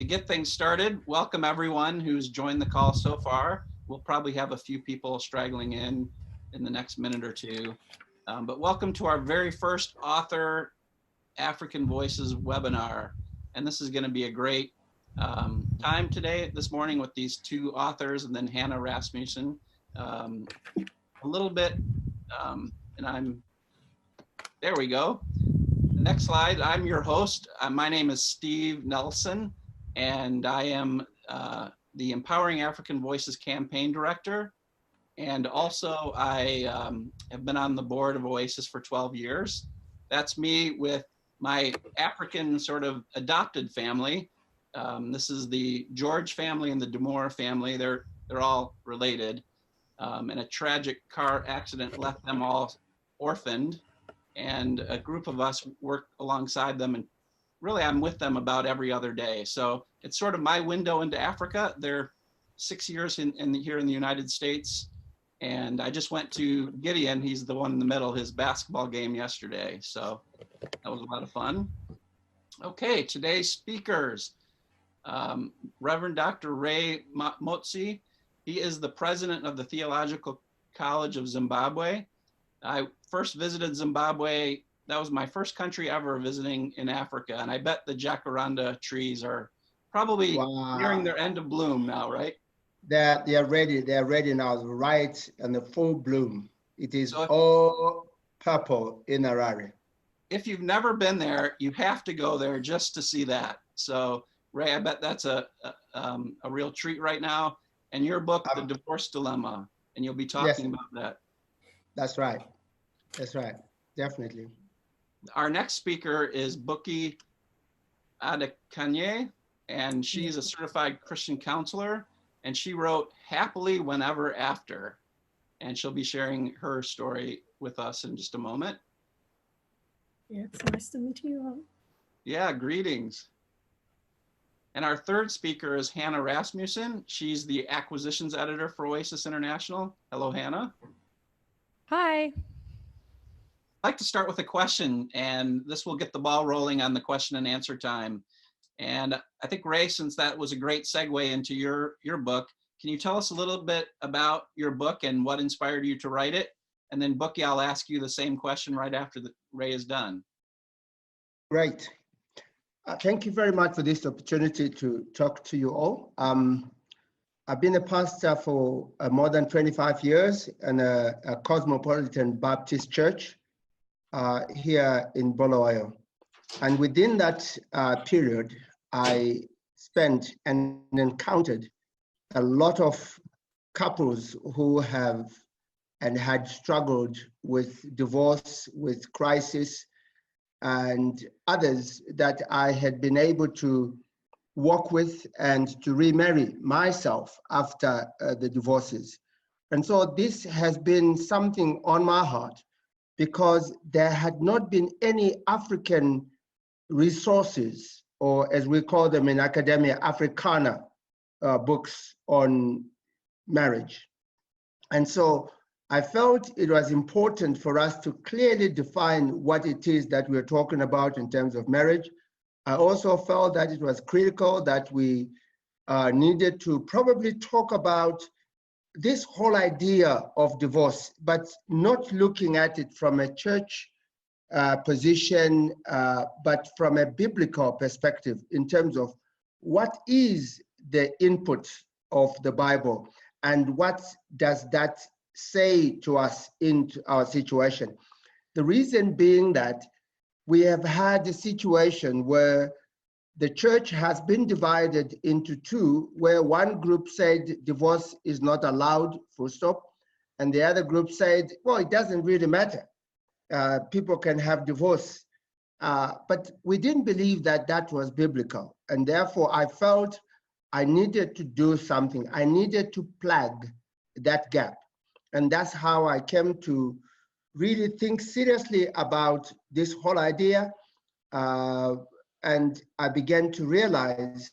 get things started, welcome everyone who's joined the call so far. We'll probably have a few people straggling in the next minute or two. But welcome to our very first Author African Voices webinar. And this is going to be a great time today, this morning, with these two authors and then Hannah Rasmussen. A little bit, there we go. Next slide. I'm your host. My name is Steve Nelson, and I am the Empowering African Voices Campaign Director. And also, I have been on the board of Oasis for 12 years. That's me with my African sort of adopted family. This is the George family and the Demore family. They're all related. And a tragic car accident left them all orphaned. And a group of us work alongside them, and really I'm with them about every other day. So it's sort of my window into Africa. They're 6 years here in the United States. And I just went to Gideon, he's the one in the middle, his basketball game yesterday. So that was a lot of fun. Okay, today's speakers. Reverend Dr. Ray Motsi. He is the president of the Theological College of Zimbabwe. I first visited Zimbabwe. That was my first country ever visiting in Africa. And I bet the jacaranda trees are probably nearing their end of bloom now, right? They're ready now, right in the full bloom. It is all purple in Harare. If you've never been there, you have to go there just to see that. So Ray, I bet that's a real treat right now. And your book, The Divorce Dilemma, and you'll be talking about that. That's right. That's right. Definitely. Our next speaker is Buki Adekanye, and she's a certified Christian counselor, and she wrote Happily Whenever After, and she'll be sharing her story with us in just a moment. Yeah, it's nice to meet you all. Yeah, greetings. And our third speaker is Hannah Rasmussen. She's the acquisitions editor for Oasis International. Hello, Hannah. Hi. I'd like to start with a question, and this will get the ball rolling on the question and answer time. And I think, Ray, since that was a great segue into your book, can you tell us a little bit about your book and what inspired you to write it? And then, Buki, I'll ask you the same question right after Ray is done. Great. Thank you very much for this opportunity to talk to you all. I've been a pastor for more than 25 years in a cosmopolitan Baptist church here in Bulawayo. And within that period, I spent and encountered a lot of couples who have and had struggled with divorce, with crisis, and others that I had been able to work with and to remarry myself after the divorces. And so this has been something on my heart because there had not been any African resources, or as we call them in academia, Africana books on marriage. And so I felt it was important for us to clearly define what it is that we're talking about in terms of marriage. I also felt that it was critical that we needed to probably talk about this whole idea of divorce, but not looking at it from a church position, but from a biblical perspective in terms of what is the input of the Bible and what does that say to us in our situation. The reason being that we have had a situation where the church has been divided into two, where one group said divorce is not allowed, full stop, and the other group said, well, it doesn't really matter. People can have divorce. But we didn't believe that that was biblical. And therefore, I felt I needed to do something. I needed to plug that gap. And that's how I came to really think seriously about this whole idea. And I began to realize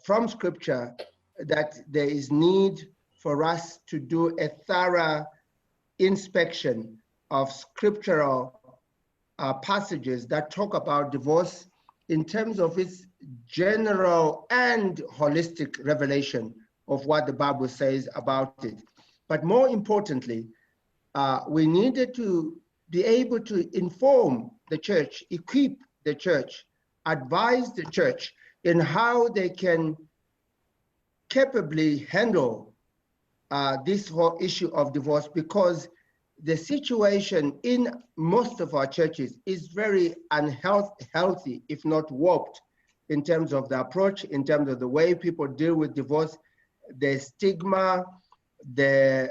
from scripture that there is need for us to do a thorough inspection of scriptural passages that talk about divorce in terms of its general and holistic revelation of what the Bible says about it. But more importantly, we needed to be able to inform the church, equip the church, advise the church in how they can capably handle this whole issue of divorce, because the situation in most of our churches is very unhealthy, if not warped, in terms of the approach, in terms of the way people deal with divorce, the stigma, the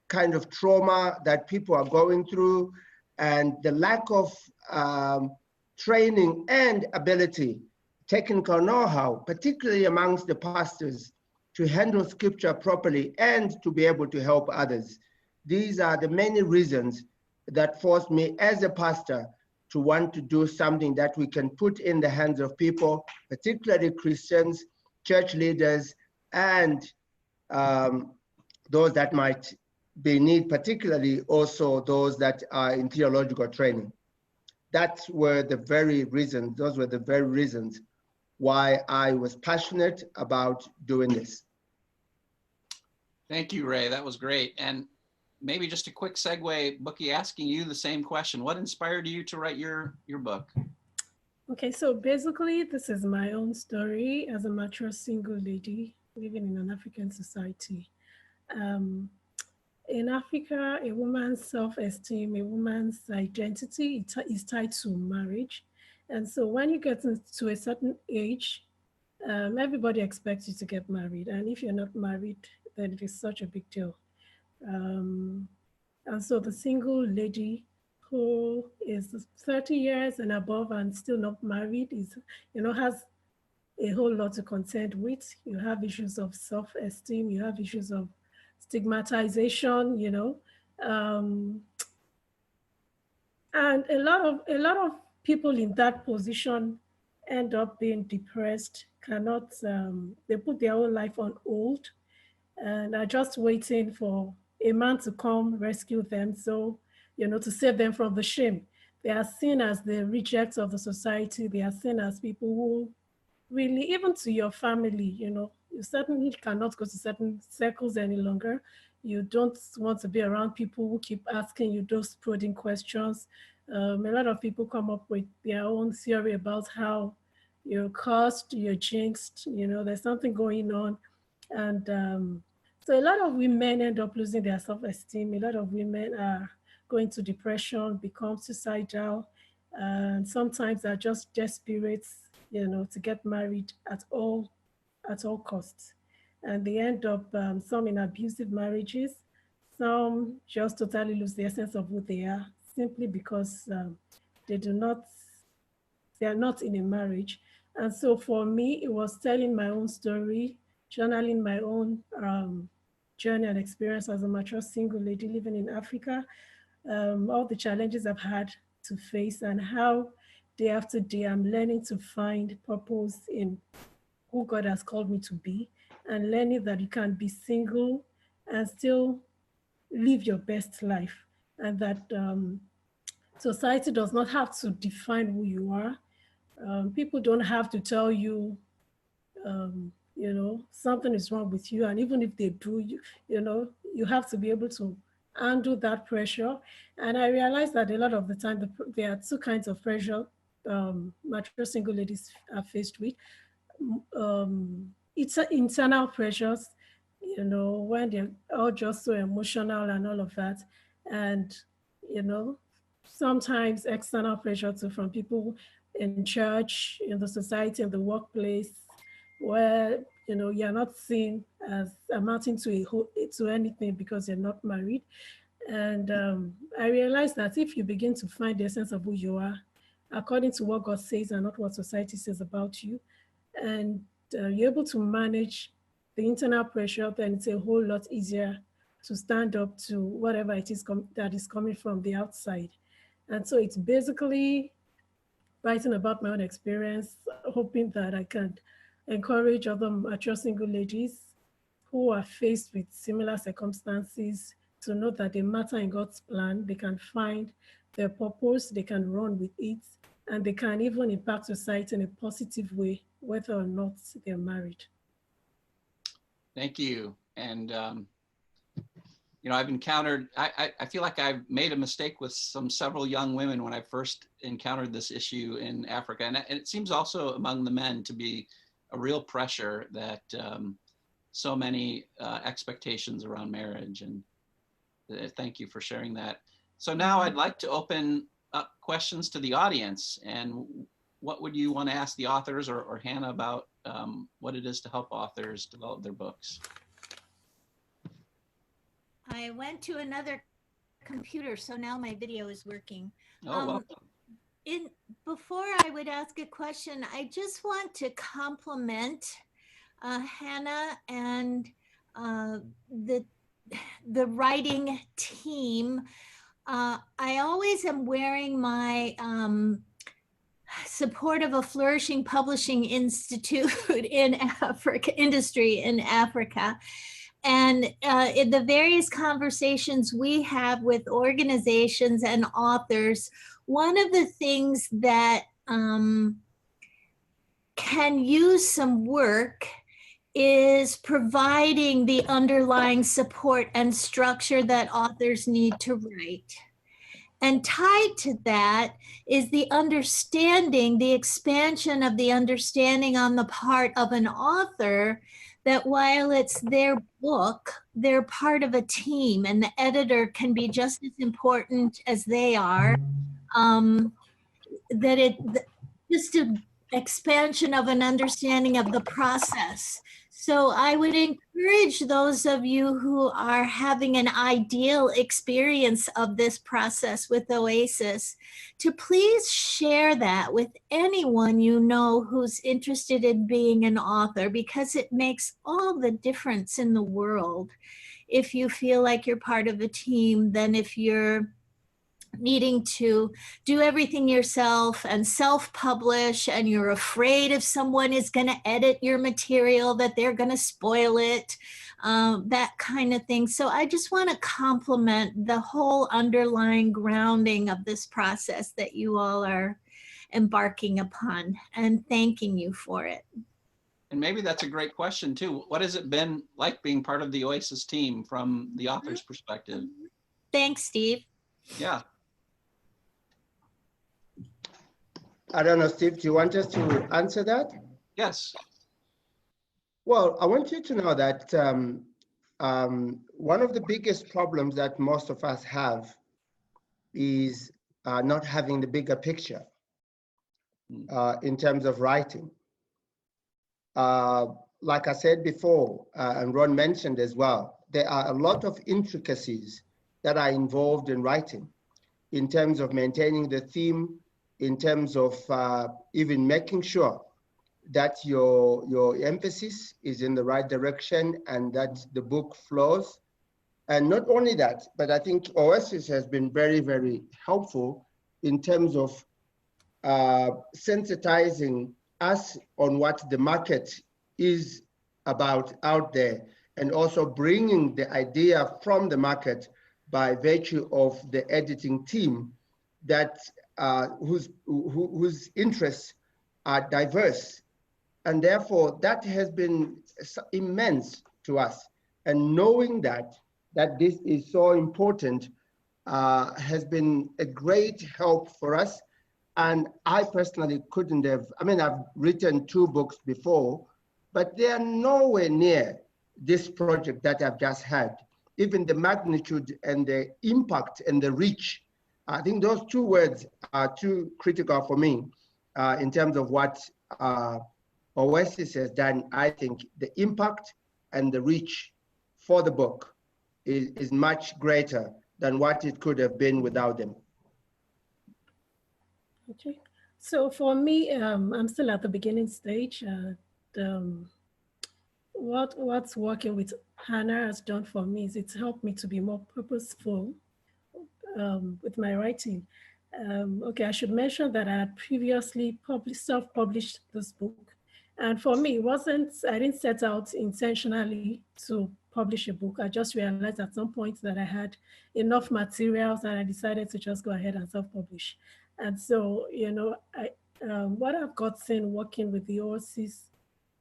kind of trauma that people are going through, and the lack of training and ability, technical know-how, particularly amongst the pastors, to handle scripture properly and to be able to help others. These are the many reasons that forced me as a pastor to want to do something that we can put in the hands of people, particularly Christians, church leaders, and those that might be in need, particularly also those that are in theological training. Those were the very reasons why I was passionate about doing this. Thank you, Ray. That was great. And maybe just a quick segue, Bookie, asking you the same question. What inspired you to write your book? Okay, so basically, this is my own story as a mature single lady living in an African society. In Africa, a woman's self-esteem, a woman's identity is tied to marriage. And so when you get to a certain age, everybody expects you to get married. And if you're not married, then it is such a big deal. And so the single lady who is 30 years and above and still not married is, has a whole lot to contend with. You have issues of self-esteem, you have issues of stigmatization, and a lot of people in that position end up being depressed, cannot, they put their whole life on hold and are just waiting for a man to come rescue them. So, to save them from the shame. They are seen as the rejects of the society. They are seen as people who really, even to your family, you certainly cannot go to certain circles any longer. You don't want to be around people who keep asking you those prodding questions. A lot of people come up with their own theory about how you're cursed, you're jinxed, there's something going on. And so a lot of women end up losing their self-esteem. A lot of women are going to depression, become suicidal, and sometimes are just desperate, to get married at all costs. And they end up, some in abusive marriages, some just totally lose the essence of who they are simply because they are not in a marriage. And so for me, it was telling my own story, journaling my own journey and experience as a mature single lady living in Africa, all the challenges I've had to face and how day after day I'm learning to find purpose in who God has called me to be, and learning that you can be single and still live your best life, and that society does not have to define who you are. People don't have to tell you, something is wrong with you. And even if they do, you have to be able to handle that pressure. And I realized that a lot of the time, there are two kinds of pressure mature single ladies are faced with. It's internal pressures, when they're all just so emotional and all of that. And, sometimes external pressure too from people in church, in the society, in the workplace, where, you're not seen as amounting to anything because you're not married. And I realized that if you begin to find the essence of who you are, according to what God says and not what society says about you, and you're able to manage the internal pressure, then it's a whole lot easier to stand up to whatever it is that is coming from the outside. And so it's basically writing about my own experience, hoping that I can encourage other mature single ladies who are faced with similar circumstances to know that they matter in God's plan. They can find their purpose, they can run with it, and they can even impact society in a positive way, whether or not they're married. Thank you. And, you know, I've encountered, I feel like I've made a mistake with several young women when I first encountered this issue in Africa. And it seems also among the men to be a real pressure that so many expectations around marriage. And thank you for sharing that. So now I'd like to open up questions to the audience. And what would you want to ask the authors or Hannah about what it is to help authors develop their books? I went to another computer, so now my video is working. Oh, welcome. Before I would ask a question, I just want to compliment Hannah and the writing team. I always am wearing my support of a flourishing publishing institute in Africa, industry in Africa. And in the various conversations we have with organizations and authors, one of the things that can use some work is providing the underlying support and structure that authors need to write. And tied to that is the understanding, the expansion of the understanding on the part of an author that while it's their book, they're part of a team, and the editor can be just as important as they are. Just an expansion of an understanding of the process. So I would encourage those of you who are having an ideal experience of this process with Oasis to please share that with anyone you know who's interested in being an author, because it makes all the difference in the world if you feel like you're part of a team than if you're needing to do everything yourself and self-publish, and you're afraid if someone is going to edit your material that they're going to spoil it, that kind of thing. So I just want to compliment the whole underlying grounding of this process that you all are embarking upon, and thanking you for it. And maybe that's a great question too. What has it been like being part of the Oasis team from the author's perspective? Thanks, Steve. Yeah. I don't know, Steve, do you want us to answer that? Yes. Well, I want you to know that one of the biggest problems that most of us have is not having the bigger picture in terms of writing. Like I said before, and Ron mentioned as well, there are a lot of intricacies that are involved in writing in terms of maintaining the theme, in terms of even making sure that your emphasis is in the right direction and that the book flows. And not only that, but I think Oasis has been very, very helpful in terms of sensitizing us on what the market is about out there, and also bringing the idea from the market by virtue of the editing team that whose interests are diverse. And therefore that has been immense to us. And knowing that this is so important has been a great help for us. And I personally couldn't have, I mean, I've written 2 books before, but they are nowhere near this project that I've just had. Even the magnitude and the impact and the reach, I think those 2 words are too critical for me in terms of what Oasis has done. I think the impact and the reach for the book is much greater than what it could have been without them. Okay, so for me, I'm still at the beginning stage. What's working with Hannah has done for me is it's helped me to be more purposeful with my writing. Okay, I should mention that I had previously self-published this book. And for me, I didn't set out intentionally to publish a book. I just realized at some point that I had enough materials and I decided to just go ahead and self-publish. And so, what I've gotten working with the Oasis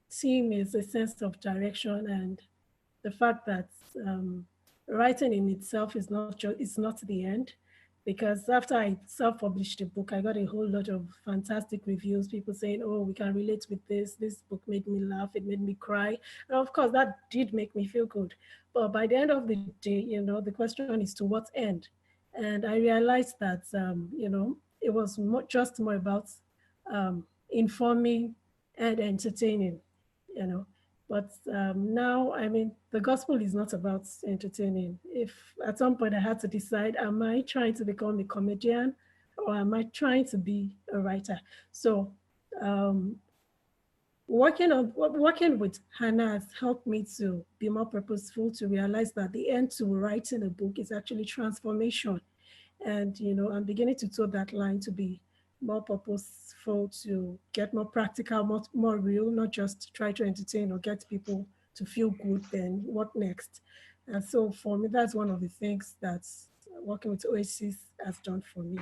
team is a sense of direction and the fact that um, writing in itself is not the end. Because after I self-published the book, I got a whole lot of fantastic reviews. People saying, "Oh, we can relate with this. This book made me laugh. It made me cry." And of course, that did make me feel good. But by the end of the day, the question is to what end? And I realized that it was just more about informing and entertaining. You know, but now, I mean, the gospel is not about entertaining. If at some point I had to decide, am I trying to become a comedian or am I trying to be a writer? So um, working with Hannah has helped me to be more purposeful, to realize that the end to writing a book is actually transformation. And, I'm beginning to toe that line to be more purposeful, to get more practical, more real, not just try to entertain or get people to feel good, then what next? And so for me, that's one of the things that working with Oasis has done for me.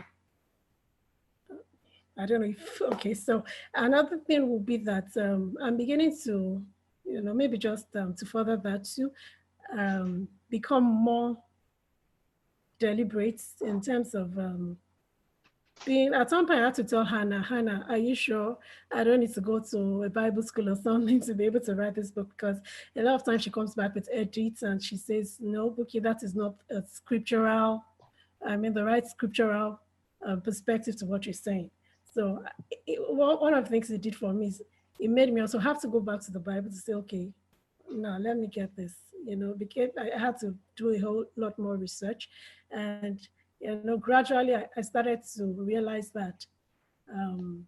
I don't know if, okay, so another thing will be that I'm beginning to, maybe just to further that too, become more deliberate in terms of being, at some point I had to tell Hannah, are you sure I don't need to go to a Bible school or something to be able to write this book? Because a lot of times she comes back with edits and she says, no, Buki, that is not a scriptural, the right scriptural perspective to what you're saying. So one of the things it did for me is it made me also have to go back to the Bible to say, okay, now let me get this, because I had to do a whole lot more research. And gradually I started to realize that um,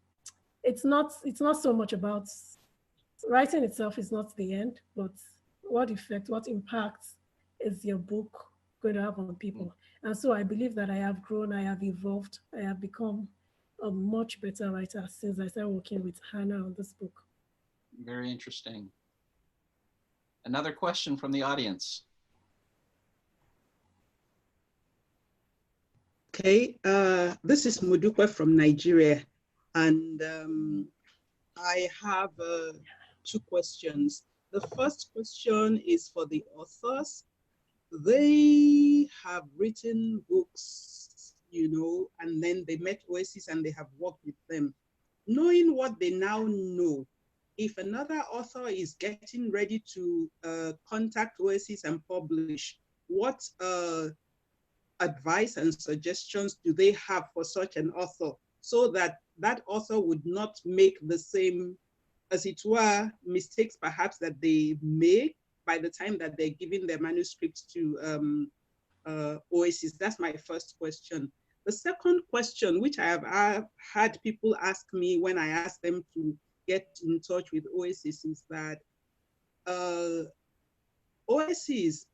it's not so much about writing itself is not the end, but what effect, what impact is your book going to have on people? And so I believe that I have grown, I have evolved, I have become a much better writer since I started working with Hannah on this book. Very interesting. Another question from the audience. Okay, this is Mudukwe from Nigeria, and I have two questions. The first question is for the authors. They have written books, and then they met Oasis and they have worked with them. Knowing what they now know, if another author is getting ready to contact Oasis and publish, what advice and suggestions do they have for such an author so that that author would not make the same, as it were, mistakes perhaps that they make by the time that they're giving their manuscripts to Oasis? That's my first question. The second question, which I have had people ask me when I ask them to get in touch with Oasis, is that Oasis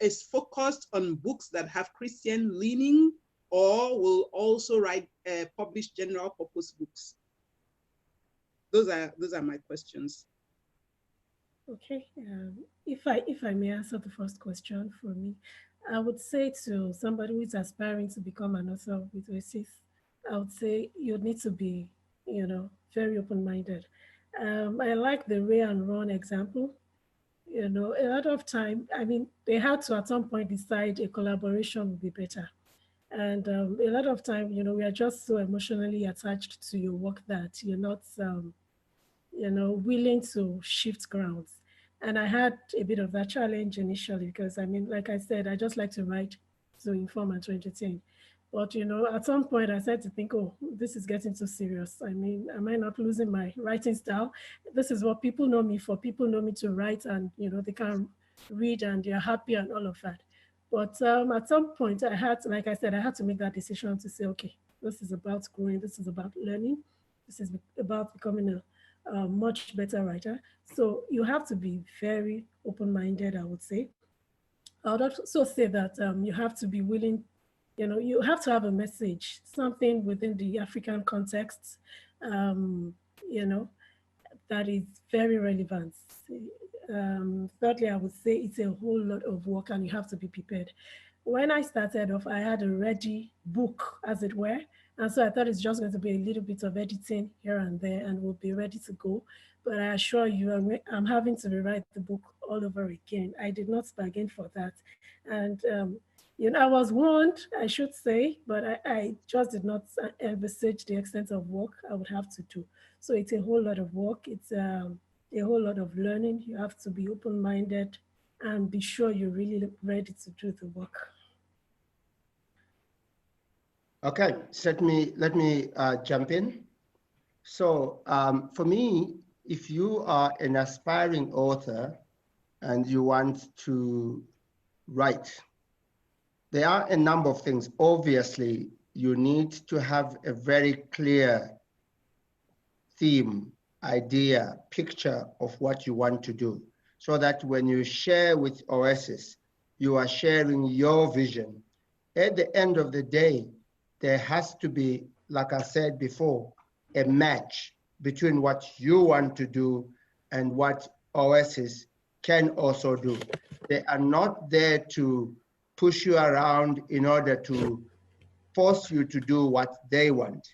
is focused on books that have Christian leaning, or will also publish general purpose books? Those are my questions. Okay, if I may answer the first question for me, I would say to somebody who is aspiring to become an author with Oasis, I would say you need to be, very open-minded. I like the Ray and Ron example. A lot of time, they had to at some point decide a collaboration would be better. And a lot of time, we are just so emotionally attached to your work that you're not willing to shift grounds. And I had a bit of that challenge initially because, like I said, I just like to write to inform and to entertain. But, at some point I started to think, oh, this is getting too serious. Am I not losing my writing style? This is what people know me for. People know me to write and, they can read and they're happy and all of that. But at some point I had to, like I said, I had to make that decision to say, okay, this is about growing. This is about learning. This is about becoming a much better writer. So you have to be very open-minded, I would say. I would also say that you have to be willing, you have to have a message, something within the African context, um, you know, that is very relevant. Thirdly, I would say it's a whole lot of work and you have to be prepared. when I started off, I had a ready book, as it were. And so I thought it's just going to be a little bit of editing here and there and we'll be ready to go. But I assure you, I'm having to rewrite the book all over again. I did not bargain for that. And, I was warned, I should say, but I just did not envisage the extent of work I would have to do. So it's a whole lot of work. It's a whole lot of learning. You have to be open-minded and be sure you're really ready to do the work. Okay, so let me jump in. So for me, if you are an aspiring author and you want to write, there are a number of things. Obviously, you need to have a very clear theme, idea, picture of what you want to do, so that when you share with Oasis, you are sharing your vision. At the end of the day, there has to be, like I said before, a match between what you want to do and what Oasis can also do. They are not there to push you around in order to force you to do what they want.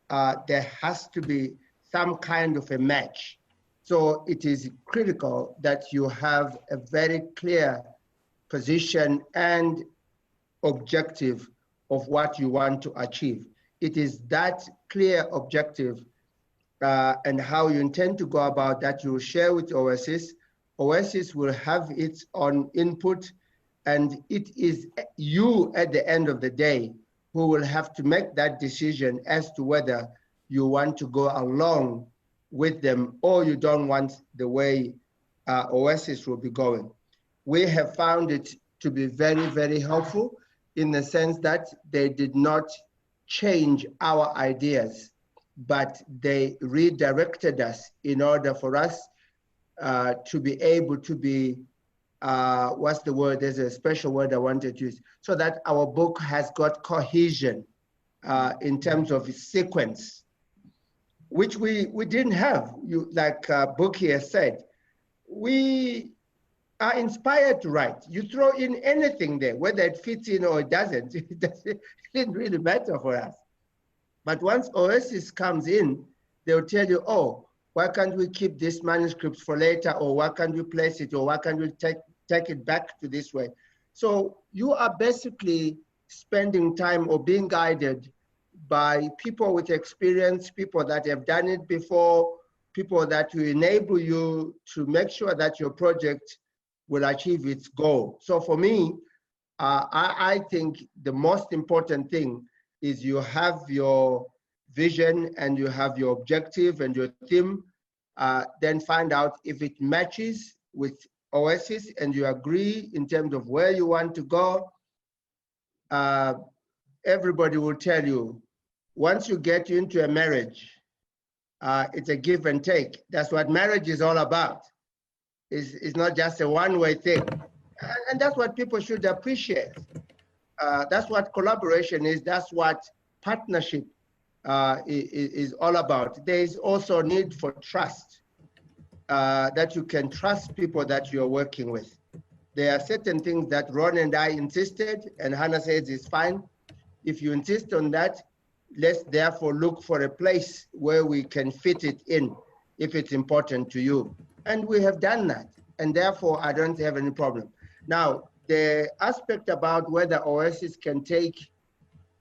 There has to be some kind of a match. So it is critical that you have a very clear position and objective of what you want to achieve. It is that clear objective and how you intend to go about that you will share with Oasis. Oasis will have its own input, and it is you at the end of the day who will have to make that decision as to whether you want to go along with them or you don't want the way Oasis will be going. We have found it to be very, very helpful in the sense that they did not change our ideas, but they redirected us in order for us to be able to be, what's the word? There's a special word I wanted to use, so that our book has got cohesion in terms of sequence, which we didn't have. Like Buki has said, we are inspired to write. You throw in anything there, whether it fits in or it doesn't, it didn't really matter for us. But once Oasis comes in, they'll tell you, oh, why can't we keep this manuscript for later, or why can't we place it, or why can't we take it back to this way? So you are basically spending time or being guided by people with experience, people that have done it before, people that will enable you to make sure that your project will achieve its goal. So for me, I think the most important thing is you have your vision and you have your objective and your theme, then find out if it matches with Oasis and you agree in terms of where you want to go. Everybody will tell you, once you get into a marriage, it's a give and take. That's what marriage is all about. It's not just a one-way thing. And that's what people should appreciate. That's what collaboration is. That's what partnership is all about. There is also need for trust, that you can trust people that you're working with. There are certain things that Ron and I insisted, and Hannah says it's fine. If you insist on that, let's therefore look for a place where we can fit it in if it's important to you. And we have done that. And therefore, I don't have any problem. Now, the aspect about whether Oasis can take,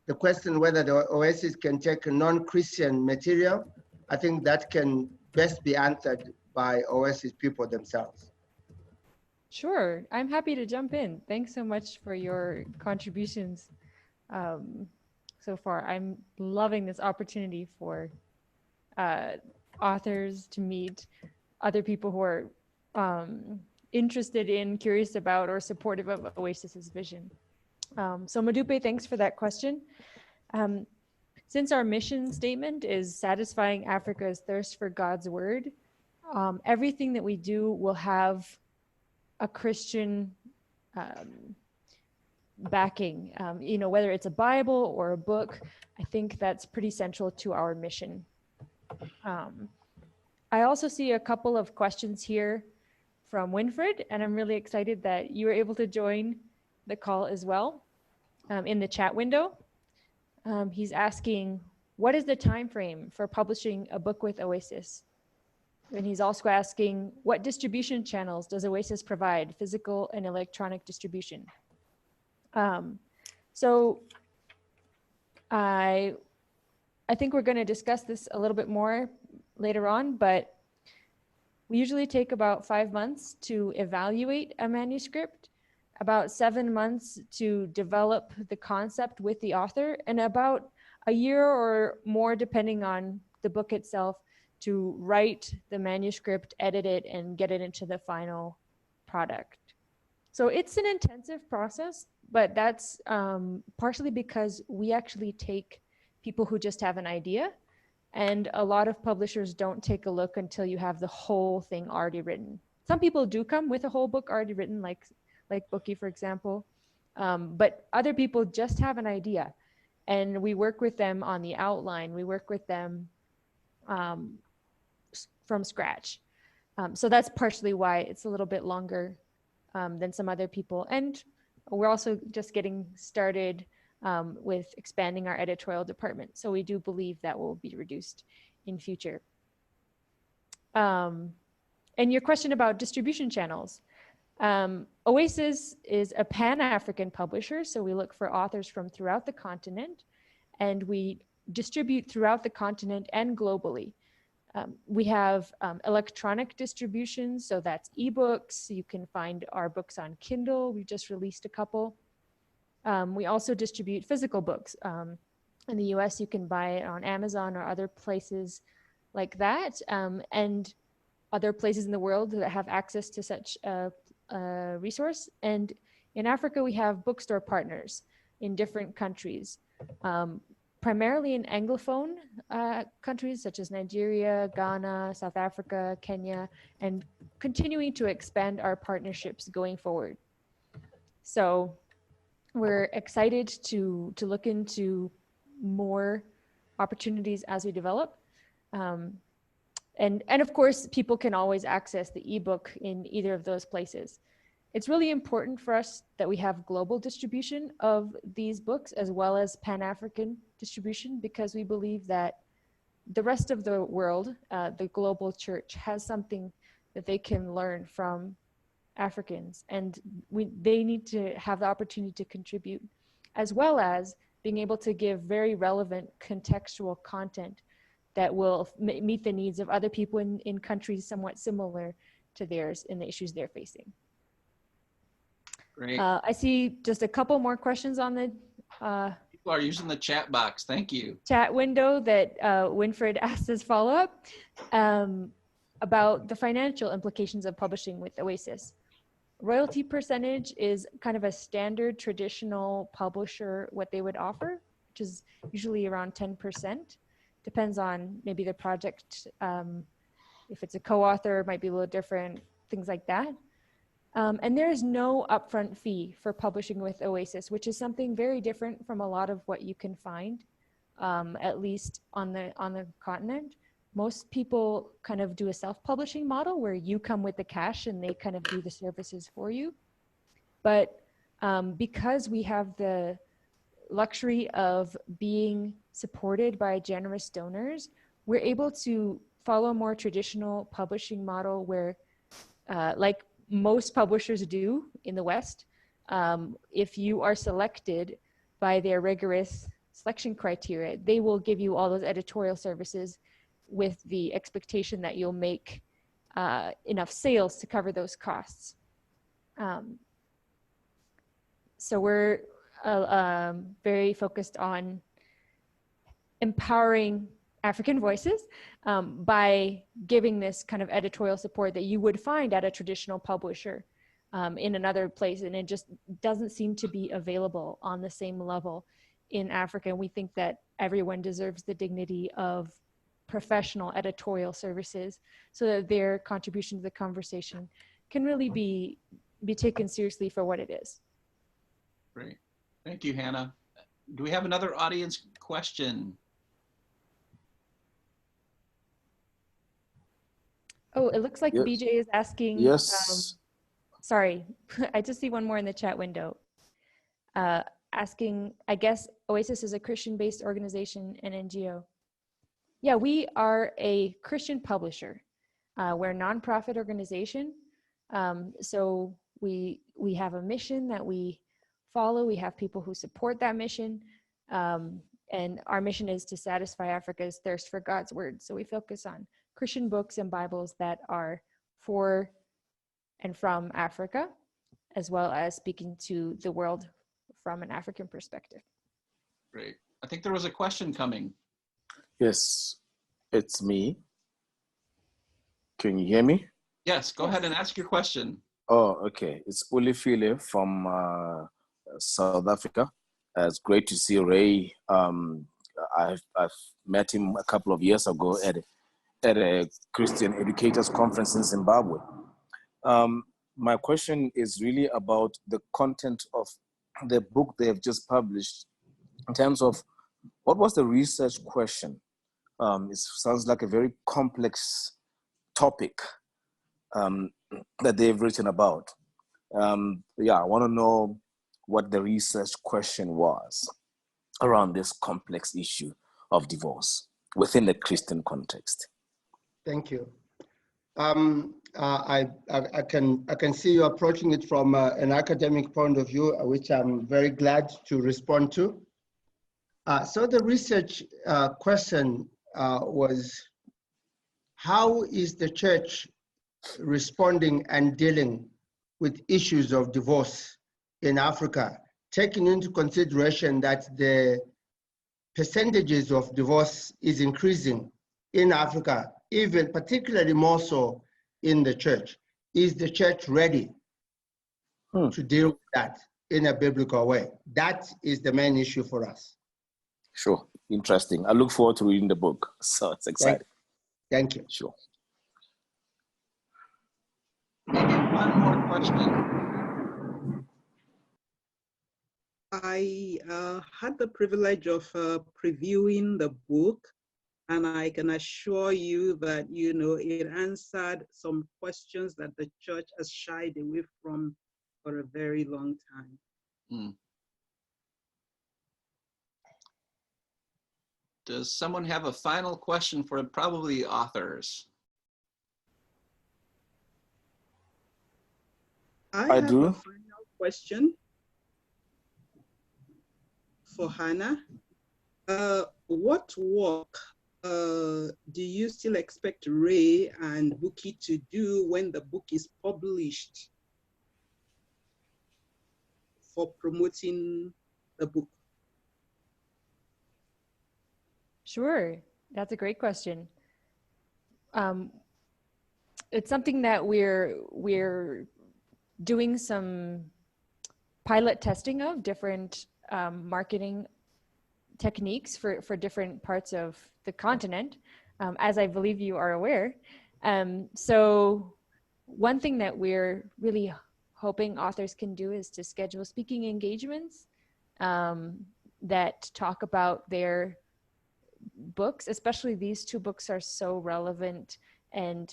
the question whether the Oasis can take a non-Christian material, I think that can best be answered by Oasis people themselves. Sure, I'm happy to jump in. Thanks so much for your contributions so far. I'm loving this opportunity for authors to meet other people who are interested in, curious about, or supportive of Oasis's vision. So Modupe, thanks for that question. Since our mission statement is satisfying Africa's thirst for God's word, everything that we do will have a Christian backing, whether it's a Bible or a book. I think that's pretty central to our mission. I also see a couple of questions here from Winfred, and I'm really excited that you were able to join the call as well in the chat window. He's asking, what is the time frame for publishing a book with Oasis? And he's also asking, what distribution channels does Oasis provide, physical and electronic distribution? So I think we're going to discuss this a little bit more later on, but we usually take about 5 months to evaluate a manuscript, about 7 months to develop the concept with the author, and about a year or more, depending on the book itself, to write the manuscript, edit it, and get it into the final product. So it's an intensive process, but that's partially because we actually take people who just have an idea, and a lot of publishers don't take a look until you have the whole thing already written. Some people do come with a whole book already written, like Bookie, for example, but other people just have an idea, and we work with them on the outline. We work with them from scratch. So that's partially why it's a little bit longer than some other people. And we're also just getting started with expanding our editorial department. So we do believe that will be reduced in future. And your question about distribution channels. Oasis is a Pan-African publisher, so we look for authors from throughout the continent, and we distribute throughout the continent and globally. We have electronic distribution, so that's ebooks. You can find our books on Kindle. We just released a couple. We also distribute physical books. In the US, you can buy it on Amazon or other places like that, and other places in the world that have access to such a resource. And in Africa, we have bookstore partners in different countries. Primarily in Anglophone countries such as Nigeria, Ghana, South Africa, Kenya, and continuing to expand our partnerships going forward. So we're excited to look into more opportunities as we develop. And of course, people can always access the ebook in either of those places. It's really important for us that we have global distribution of these books as well as Pan-African distribution, because we believe that the rest of the world, the global church, has something that they can learn from Africans, and they need to have the opportunity to contribute, as well as being able to give very relevant contextual content that will meet the needs of other people in countries somewhat similar to theirs in the issues they're facing. Great. I see just a couple more questions on the People are using the chat box. Thank you. chat window that Winfred asked as follow-up about the financial implications of publishing with Oasis. Royalty percentage is kind of a standard traditional publisher, what they would offer, which is usually around 10%. Depends on maybe the project. If it's a co-author, it might be a little different, things like that. And there is no upfront fee for publishing with Oasis, which is something very different from a lot of what you can find, at least on the continent. Most people kind of do a self-publishing model where you come with the cash and they kind of do the services for you. But because we have the luxury of being supported by generous donors, we're able to follow a more traditional publishing model where, like most publishers do in the West, if you are selected by their rigorous selection criteria, they will give you all those editorial services with the expectation that you'll make enough sales to cover those costs. So we're very focused on empowering African voices by giving this kind of editorial support that you would find at a traditional publisher in another place, and it just doesn't seem to be available on the same level in Africa. And we think that everyone deserves the dignity of professional editorial services so that their contribution to the conversation can really be taken seriously for what it is. Great. Thank you, Hannah. Do we have another audience question? Oh, it looks like Yes. BJ is asking. Yes. Sorry, I just see one more in the chat window. asking, I guess Oasis is a Christian-based organization and NGO. Yeah, we are a Christian publisher. We're a nonprofit organization. So we have a mission that we follow. We have people who support that mission. And our mission is to satisfy Africa's thirst for God's word. So we focus on Christian books and Bibles that are for and from Africa, as well as speaking to the world from an African perspective. Great. I think there was a question coming. Yes, it's me. Can you hear me? Yes, go ahead and ask your question. Oh, okay. It's Ulifile from South Africa. It's great to see Ray. I've met him a couple of years ago at a Christian Educators Conference in Zimbabwe. My question is really about the content of the book they have just published in terms of what was the research question? It sounds like a very complex topic that they've written about. Yeah, I want to know what the research question was around this complex issue of divorce within the Christian context. Thank you. I can see you approaching it from an academic point of view, which I'm very glad to respond to. So the research question was, how is the church responding and dealing with issues of divorce in Africa, taking into consideration that the percentages of divorce is increasing in Africa, even particularly more so in the church? Is the church ready to deal with that in a biblical way? That is the main issue for us. Sure, interesting. I look forward to reading the book, so it's exciting. Thank you. Sure. Maybe one more question. I had the privilege of previewing the book, and I can assure you that, you know, it answered some questions that the church has shied away from for a very long time. Does someone have a final question for probably the authors? I have do. a final question for Hannah. What work do you still expect Ray and Buki to do when the book is published for promoting the book? Sure, that's a great question. It's something that we're doing some pilot testing of different marketing techniques for different parts of the continent, as I believe you are aware. So one thing that we're really hoping authors can do is to schedule speaking engagements that talk about their books, especially these two books are so relevant and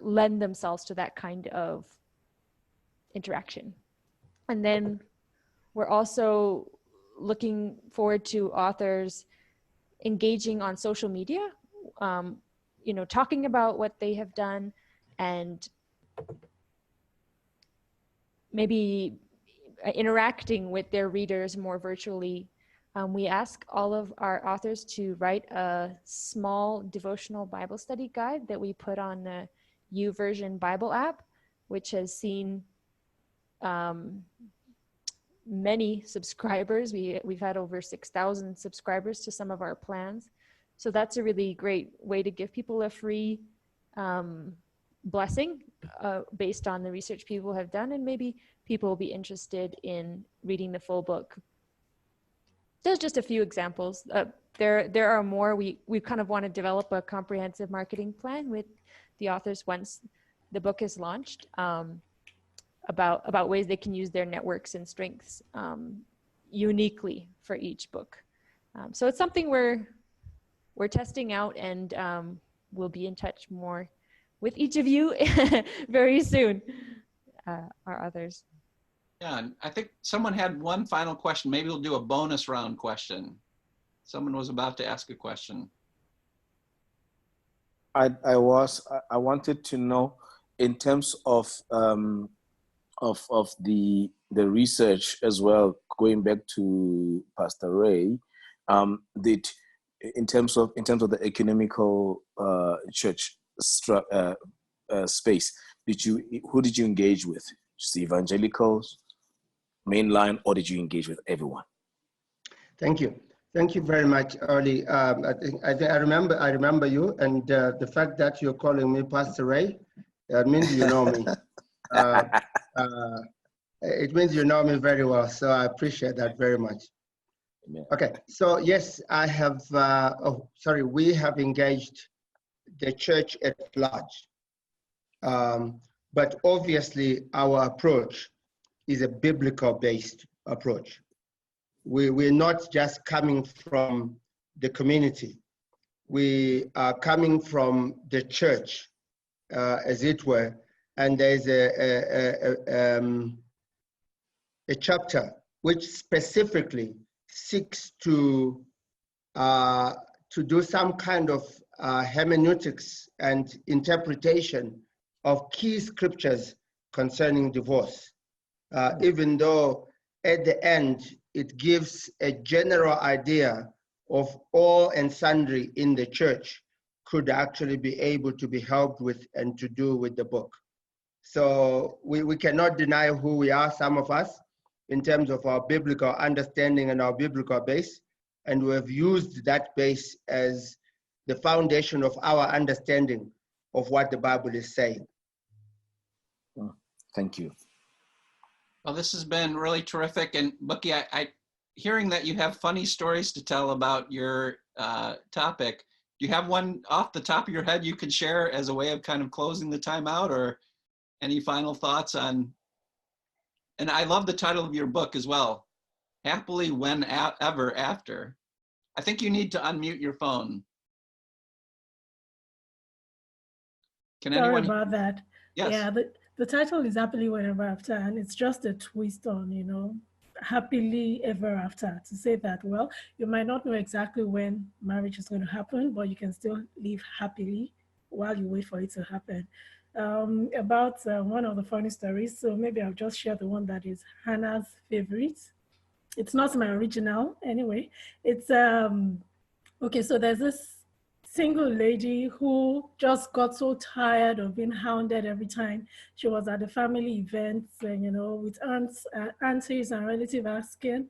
lend themselves to that kind of interaction. And then we're also looking forward to authors engaging on social media, you know, talking about what they have done and maybe interacting with their readers more virtually. We ask all of our authors to write a small devotional Bible study guide that we put on the YouVersion Bible app, which has seen many subscribers. We've had over 6,000 subscribers to some of our plans. So that's a really great way to give people a free blessing based on the research people have done, and maybe people will be interested in reading the full book. There's just a few examples. There are more. We kind of want to develop a comprehensive marketing plan with the authors once the book is launched, about ways they can use their networks and strengths uniquely for each book. So it's something we're testing out, and we'll be in touch more with each of you very soon, our authors. Yeah, and I think someone had one final question. Maybe we'll do a bonus round question. Someone was about to ask a question. I wanted to know, in terms of the research as well, going back to Pastor Ray, did in terms of the economical church space, who did you engage with? Just the evangelicals, mainline, or did you engage with everyone? Thank you. Thank you very much, Early. I remember you, and the fact that you're calling me Pastor Ray, means you know me. It means you know me very well, so I appreciate that very much. Amen. Okay, so yes, I have, we have engaged the church at large. But obviously our approach is a biblical-based approach. We're not just coming from the community. We are coming from the church, as it were, and there's a chapter which specifically seeks to do some kind of hermeneutics and interpretation of key scriptures concerning divorce, even though at the end it gives a general idea of all and sundry in the church could actually be able to be helped with and to do with the book. So we cannot deny who we are, some of us, in terms of our biblical understanding and our biblical base, and we have used that base as the foundation of our understanding of what the Bible is saying. Thank you. Well, this has been really terrific. And Bucky, I hearing that you have funny stories to tell about your topic, do you have one off the top of your head you could share as a way of kind of closing the time out, or any final thoughts on? And I love the title of your book as well, Happily Whenever After. I think you need to unmute your phone. Can anyone? Sorry about that. Yes. Yeah, the title is Happily Whenever After, and it's just a twist on, happily ever after, to say that, well, you might not know exactly when marriage is going to happen, but you can still live happily while you wait for it to happen. About one of the funny stories, so maybe I'll just share the one that is Hannah's favorite. It's not my original anyway. It's okay, so there's this single lady who just got so tired of being hounded every time she was at the family events, and with aunties and relatives asking,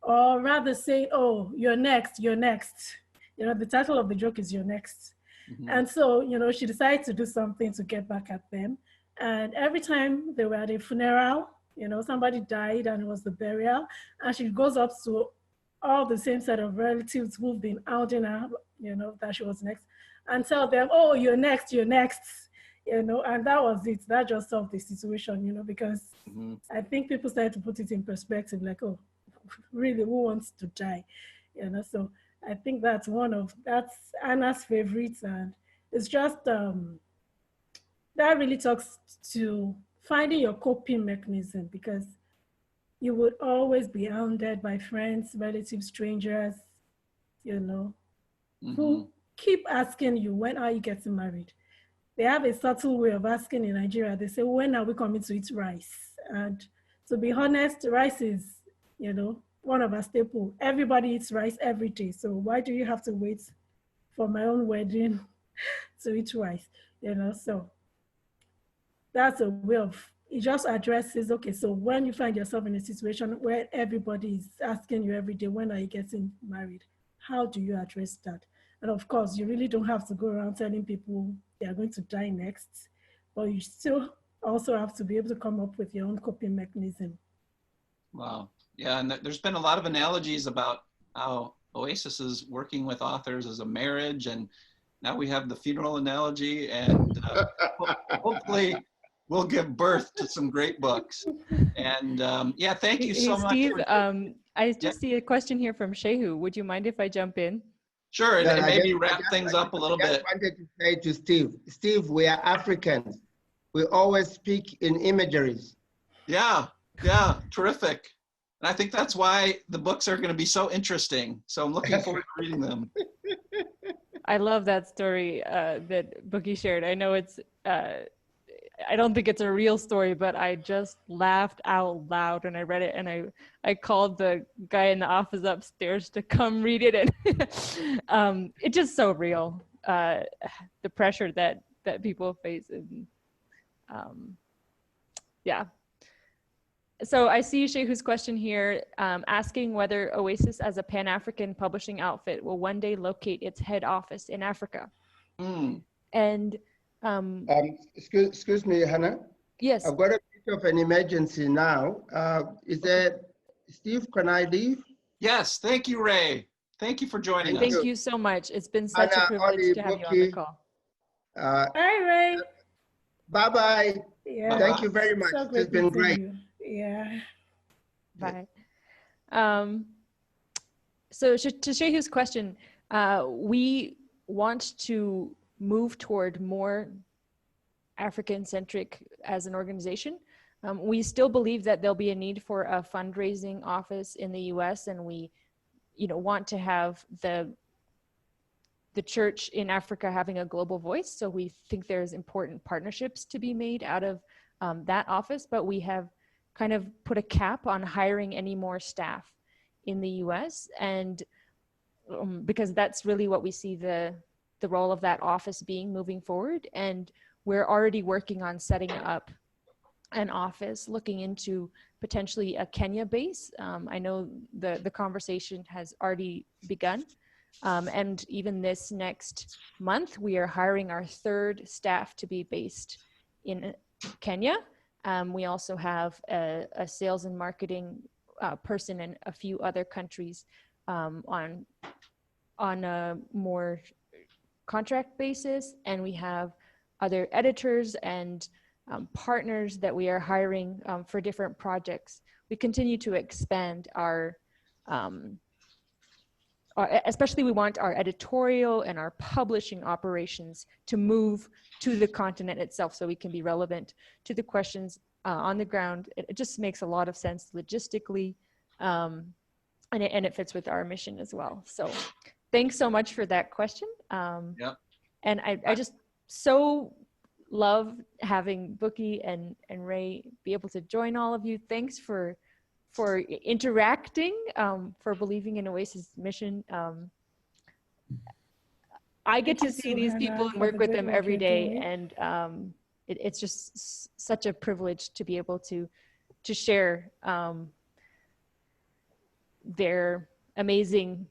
or rather saying, oh, you're next, you're next. The title of the joke is You're Next. Mm-hmm. And so, she decided to do something to get back at them. And every time they were at a funeral, somebody died and it was the burial, and she goes up to all the same set of relatives who've been hounding her, that she was next, and tell them, oh, you're next, you're next, and that was it. That just solved the situation, because mm-hmm. I think people started to put it in perspective, like, oh, really, who wants to die? So I think that's Anna's favorites, and it's just, that really talks to finding your coping mechanism, because you would always be hounded by friends, relatives, strangers, mm-hmm. who keep asking you, when are you getting married? They have a subtle way of asking in Nigeria. They say, when are we coming to eat rice? And to be honest, rice is, one of our staple. Everybody eats rice every day. So why do you have to wait for my own wedding to eat rice? So that's a way of, it just addresses, okay, so when you find yourself in a situation where everybody is asking you every day, when are you getting married? How do you address that? And of course, you really don't have to go around telling people they are going to die next, but you still also have to be able to come up with your own coping mechanism. Wow. Yeah, and there's been a lot of analogies about how Oasis is working with authors as a marriage, and now we have the funeral analogy, and hopefully we'll give birth to some great books. And yeah, thank you so much. Steve, I just see a question here from Shehu. Would you mind if I jump in? Sure, and maybe wrap things up a little bit. I wanted to say to Steve, we are Africans. We always speak in imageries. Yeah. Yeah, terrific. And I think that's why the books are going to be so interesting. So I'm looking forward to reading them. I love that story that Bookie shared. I know it's, I don't think it's a real story, but I just laughed out loud when I read it. And I called the guy in the office upstairs to come read it. And it's just so real, the pressure that people face. And yeah. So I see Shehu's question here, asking whether Oasis as a Pan-African publishing outfit will one day locate its head office in Africa. Mm. And excuse me, Hannah. yes. I've got a bit of an emergency now. Is there, Steve, can I leave? Yes, thank you, Ray. Thank you for joining us. Thank you so much. It's been such a Hannah, privilege Oli, to have you on the Bookie, call. Hi, Ray. Bye-bye. Yeah. Thank you very much. So It's been meeting great. you. Yeah. Bye. So to Shehu's question, we want to move toward more African-centric as an organization. We still believe that there'll be a need for a fundraising office in the US, and we want to have the church in Africa having a global voice. So we think there's important partnerships to be made out of that office, but we have kind of put a cap on hiring any more staff in the US, and because that's really what we see the role of that office being moving forward. And we're already working on setting up an office, looking into potentially a Kenya base. I know the conversation has already begun. And even this next month, we are hiring our third staff to be based in Kenya. We also have a sales and marketing person in a few other countries on a more contract basis. And we have other editors and partners that we are hiring for different projects. We continue to expand our especially we want our editorial and our publishing operations to move to the continent itself so we can be relevant to the questions on the ground. It just makes a lot of sense logistically, and it fits with our mission as well. So thanks so much for that question. Yep. And I just so love having Bookie and Ray be able to join all of you. Thanks for interacting, for believing in Oasis mission. I get to see these people and work with them every day, and it's just such a privilege to be able to share their amazing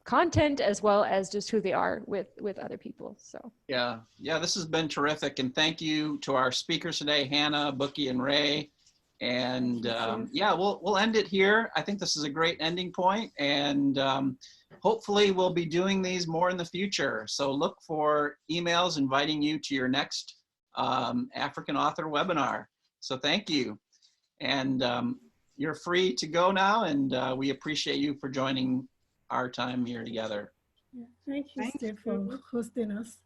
content as well as just who they are with other people. So yeah, this has been terrific, and thank you to our speakers today, Hannah, Bookie, and Ray. And yeah, we'll end it here. I think this is a great ending point, and hopefully we'll be doing these more in the future. So look for emails inviting you to your next African author webinar. So thank you. And you're free to go now, and we appreciate you for joining our time here together. Yeah. Thank you, Steve, for hosting us.